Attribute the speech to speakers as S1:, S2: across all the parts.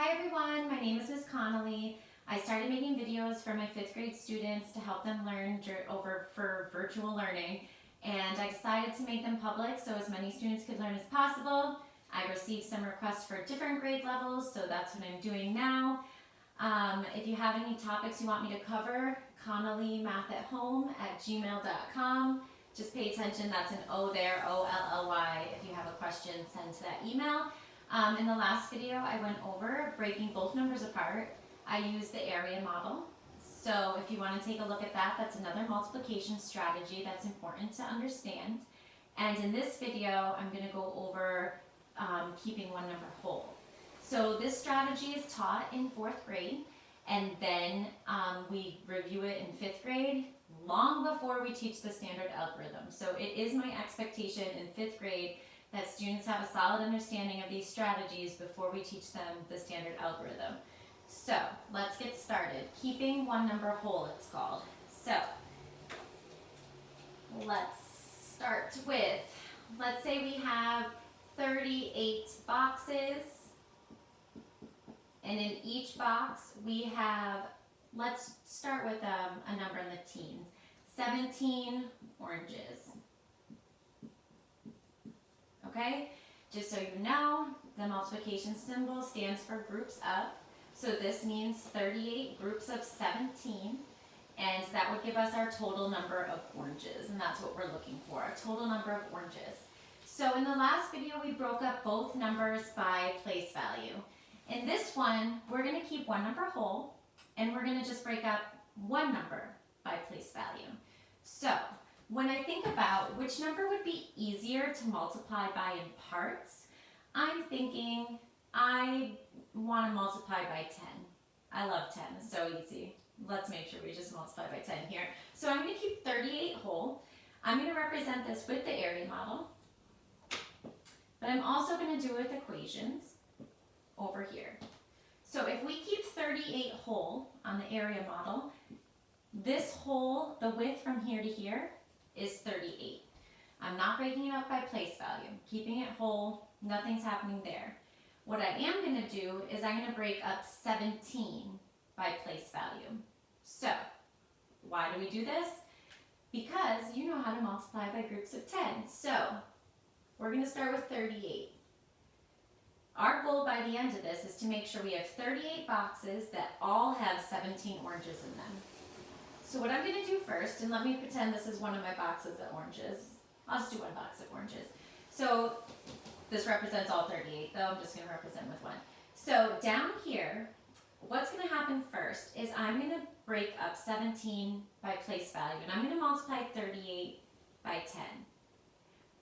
S1: Hi everyone, my name is Ms. Connolly. I started making videos for my 5th grade students to help them learn for virtual learning, and I decided to make them public so as many students could learn as possible. I received some requests for different grade levels, so that's what I'm doing now. If you have any topics you want me to cover, connollymathathome@gmail.com. Just pay attention, that's an O there, O-L-L-Y. If you have a question, send to that email. In the last video, I went over breaking both numbers apart. I used the area model. So if you want to take a look at that, that's another multiplication strategy that's important to understand. And in this video, I'm going to go over keeping one number whole. So this strategy is taught in 4th grade, and then we review it in 5th grade long before we teach the standard algorithm. So it is my expectation in 5th grade that students have a solid understanding of these strategies before we teach them the standard algorithm. So let's get started. Keeping one number whole, it's called. So let's start with, let's say we have 38 boxes, and in each box we have, let's start with a number in the teens, 17 oranges. Okay, just so you know, the multiplication symbol stands for groups of. So this means 38 groups of 17, and that would give us our total number of oranges, and that's what we're looking for, a total number of oranges. So in the last video, we broke up both numbers by place value. In this one, we're going to keep one number whole, and we're going to just break up one number by place value. So when I think about which number would be easier to multiply by in parts, I'm thinking I want to multiply by 10. I love 10, it's so easy. Let's make sure we just multiply by 10 here. So I'm going to keep 38 whole. I'm going to represent this with the area model, but I'm also going to do it with equations over here. So if we keep 38 whole on the area model, this whole, the width from here to here, is 38. I'm not breaking it up by place value, keeping it whole, nothing's happening there. What I am going to do is I'm going to break up 17 by place value. So, why do we do this? Because you know how to multiply by groups of 10. So, we're going to start with 38. Our goal by the end of this is to make sure we have 38 boxes that all have 17 oranges in them. So what I'm going to do first, and let me pretend this is one of my boxes of oranges. I'll just do one box of oranges. So this represents all 38, though I'm just going to represent with one. So down here, what's going to happen first is I'm going to break up 17 by place value, and I'm going to multiply 38 by 10.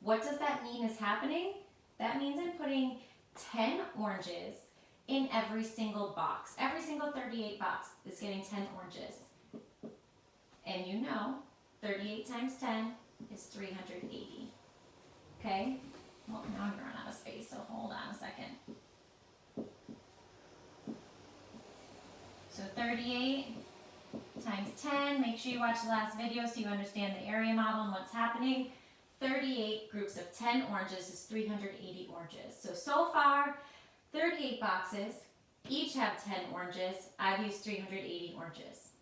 S1: What does that mean is happening? That means I'm putting 10 oranges in every single box. Every single 38 box is getting 10 oranges. And you know, 38 times 10 is 380. Okay? Well, now I'm going to run out of space, so hold on a second. So 38 times 10, make sure you watch the last video so you understand the area model and what's happening. 38 groups of 10 oranges is 380 oranges. So far, 38 boxes, each have 10 oranges. I've used 380 oranges.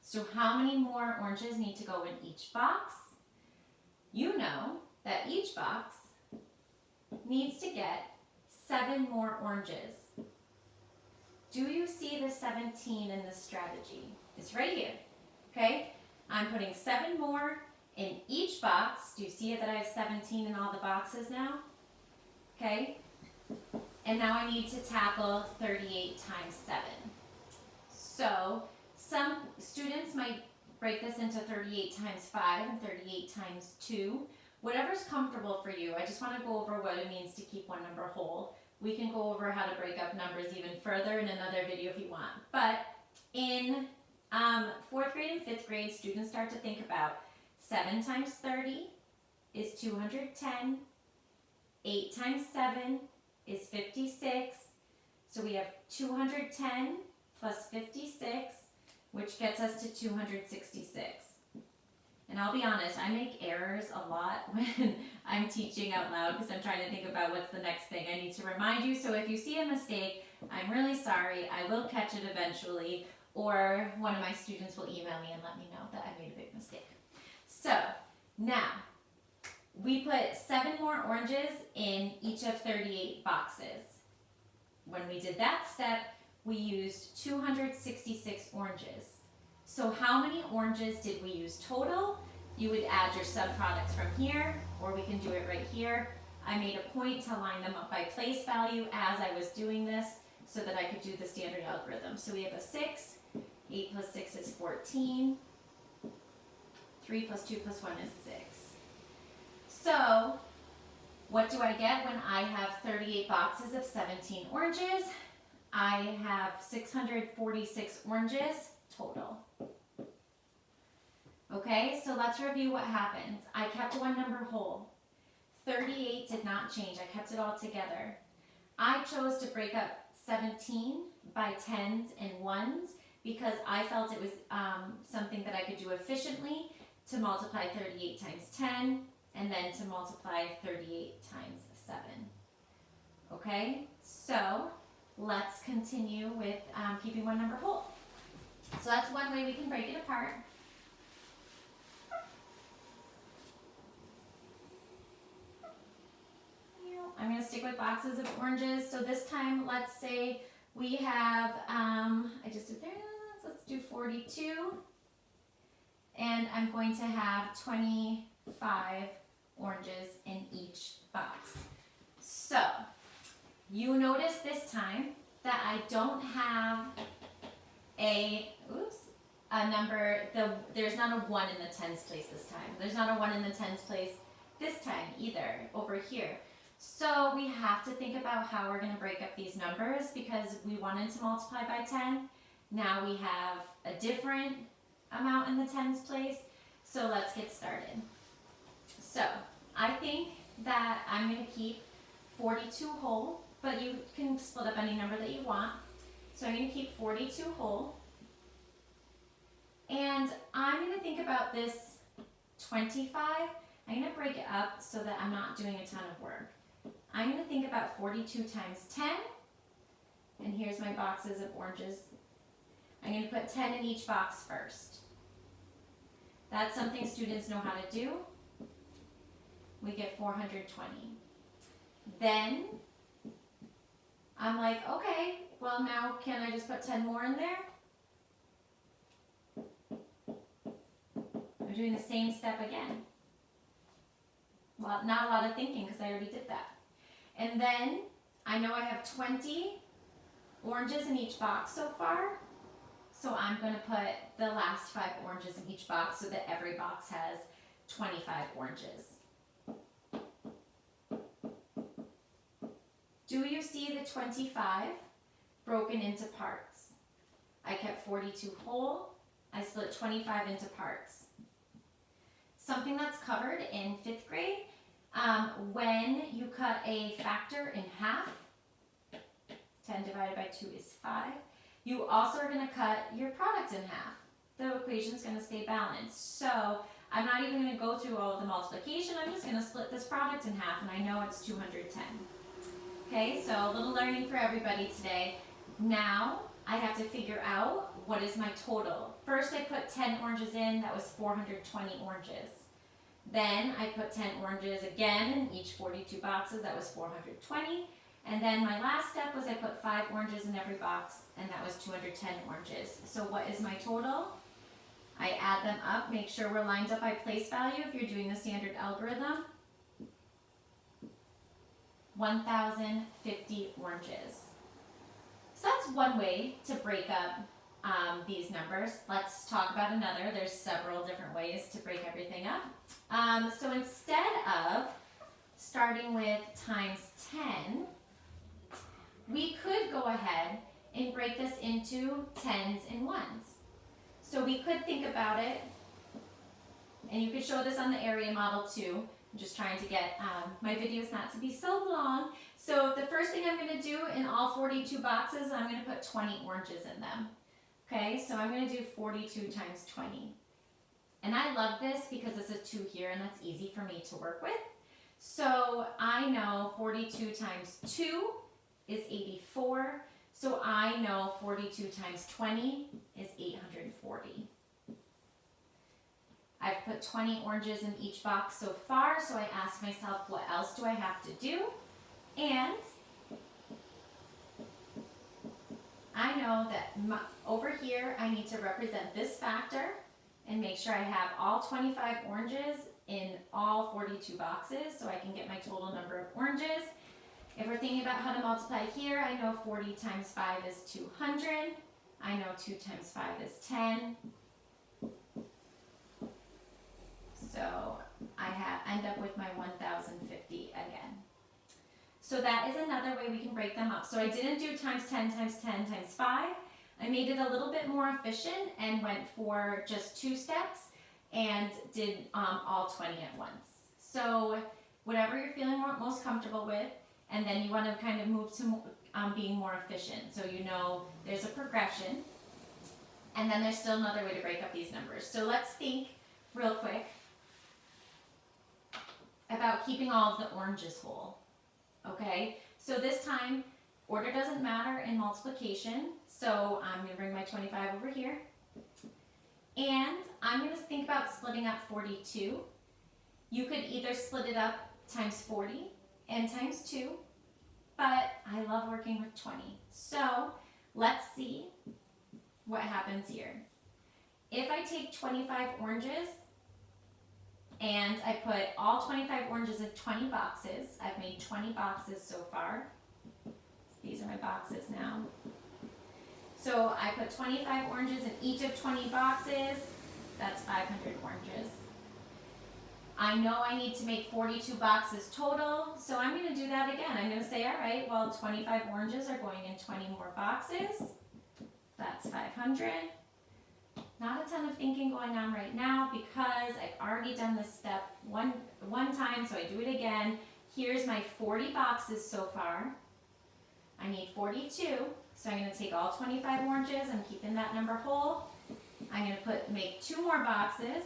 S1: So how many more oranges need to go in each box? You know that each box needs to get 7 more oranges. Do you see the 17 in this strategy? It's right here, okay? I'm putting 7 more in each box. Do you see that I have 17 in all the boxes now? Okay? And now I need to tackle 38 times 7. So some students might break this into 38 times 5 and 38 times 2. Whatever's comfortable for you. I just want to go over what it means to keep one number whole. We can go over how to break up numbers even further in another video if you want. But in 4th grade and 5th grade, students start to think about 7 times 30 is 210. 8 times 7 is 56. So we have 210 plus 56, which gets us to 266. And I'll be honest, I make errors a lot when I'm teaching out loud because I'm trying to think about what's the next thing I need to remind you. So if you see a mistake, I'm really sorry. I will catch it eventually, or one of my students will email me and let me know that I made a big mistake. So now we put 7 more oranges in each of 38 boxes. When we did that step, we used 266 oranges. So how many oranges did we use total? You would add your subproducts from here, or we can do it right here. I made a point to line them up by place value as I was doing this so that I could do the standard algorithm. So we have a 6, 8 plus 6 is 14, 3 plus 2 plus 1 is 6. So what do I get when I have 38 boxes of 17 oranges? I have 646 oranges total. Okay, so let's review what happened. I kept one number whole. 38 did not change. I kept it all together. I chose to break up 17 by 10s and 1s because I felt it was something that I could do efficiently to multiply 38 times 10 and then to multiply 38 times 7. Okay, so let's continue with keeping one number whole. So that's one way we can break it apart. I'm going to stick with boxes of oranges. So this time, let's say we have, I just did there, let's do 42. And I'm going to have 25 oranges in each box. So you notice this time that I don't have a number, there's not a 1 in the tens place this time. There's not a 1 in the tens place this time either, over here. So we have to think about how we're going to break up these numbers because we wanted to multiply by 10. Now we have a different amount in the tens place. So let's get started. So I think that I'm going to keep 42 whole, but you can split up any number that you want. So I'm going to keep 42 whole. And I'm going to think about this 25. I'm going to break it up so that I'm not doing a ton of work. I'm going to think about 42 times 10, and here's my boxes of oranges. I'm going to put 10 in each box first. That's something students know how to do. We get 420. Then I'm like, okay, well now can I just put 10 more in there? I'm doing the same step again. Well, not a lot of thinking because I already did that. And then I know I have 20 oranges in each box so far. So I'm going to put the last 5 oranges in each box so that every box has 25 oranges. Do you see the 25 broken into parts? I kept 42 whole. I split 25 into parts. Something that's covered in 5th grade, when you cut a factor in half, 10 divided by 2 is 5, you also are going to cut your product in half. The equation is going to stay balanced. So I'm not even going to go through all of the multiplication. I'm just going to split this product in half, and I know it's 210. Okay, so a little learning for everybody today. Now I have to figure out what is my total. First I put 10 oranges in, that was 420 oranges. Then I put 10 oranges again in each 42 boxes, that was 420. And then my last step was I put 5 oranges in every box, and that was 210 oranges. So what is my total? I add them up, make sure we're lined up by place value if you're doing the standard algorithm. 1,050 oranges. So that's one way to break up these numbers. Let's talk about another. There's several different ways to break everything up. So instead of starting with times 10, we could go ahead and break this into 10s and 1s. So we could think about it, and you could show this on the area model too. I'm just trying to get my videos not to be so long. So the first thing I'm going to do in all 42 boxes, I'm going to put 20 oranges in them. Okay, so I'm going to do 42 times 20. And I love this because it's a 2 here, and that's easy for me to work with. So I know 42 times 2 is 84. So I know 42 times 20 is 840. I've put 20 oranges in each box so far, so I ask myself, what else do I have to do? And I know that over here I need to represent this factor and make sure I have all 25 oranges in all 42 boxes so I can get my total number of oranges. If we're thinking about how to multiply here, I know 40 times 5 is 200. I know 2 times 5 is 10. So I end up with my 1050 again. So that is another way we can break them up. So I didn't do times 10 times 10 times 5. I made it a little bit more efficient and went for just 2 steps and did all 20 at once. So whatever you're feeling most comfortable with, and then you want to kind of move to being more efficient. So you know there's a progression, and then there's still another way to break up these numbers. So let's think real quick about keeping all of the oranges whole. Okay, so this time, order doesn't matter in multiplication, so I'm going to bring my 25 over here. And I'm going to think about splitting up 42. You could either split it up times 40 and times 2, but I love working with 20. So let's see what happens here. If I take 25 oranges, and I put all 25 oranges in 20 boxes. I've made 20 boxes so far. These are my boxes now. So I put 25 oranges in each of 20 boxes. That's 500 oranges. I know I need to make 42 boxes total, so I'm going to do that again. I'm going to say, all right, well, 25 oranges are going in 20 more boxes. That's 500. Not a ton of thinking going on right now because I've already done this step one time, so I do it again. Here's my 40 boxes so far. I need 42, so I'm going to take all 25 oranges. I'm keeping that number whole. I'm going to make 2 more boxes.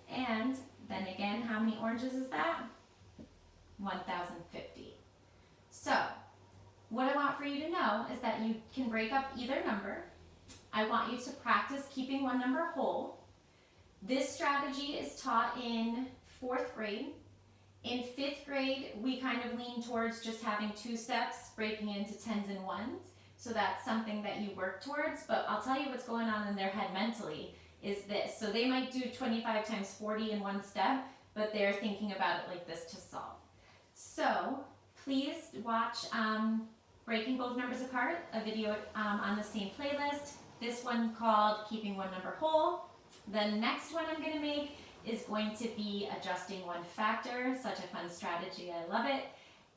S1: And then again, how many oranges is that? 1050. So what I want for you to know is that you can break up either number. I want you to practice keeping one number whole. This strategy is taught in 4th grade. In 5th grade, we kind of lean towards just having 2 steps, breaking into 10s and 1s. So that's something that you work towards, but I'll tell you what's going on in their head mentally is this. So they might do 25 times 40 in 1 step, but they're thinking about it like this to solve. So please watch Breaking Both Numbers Apart, a video on the same playlist. This one called Keeping One Number Whole. The next one I'm going to make is going to be Adjusting One Factor, such a fun strategy, I love it.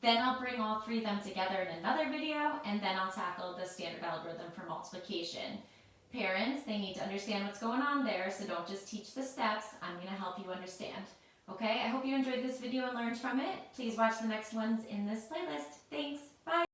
S1: Then I'll bring all 3 of them together in another video, and then I'll tackle the standard algorithm for multiplication. Parents, they need to understand what's going on there, so don't just teach the steps. I'm going to help you understand. Okay, I hope you enjoyed this video and learned from it. Please watch the next ones in this playlist. Thanks. Bye.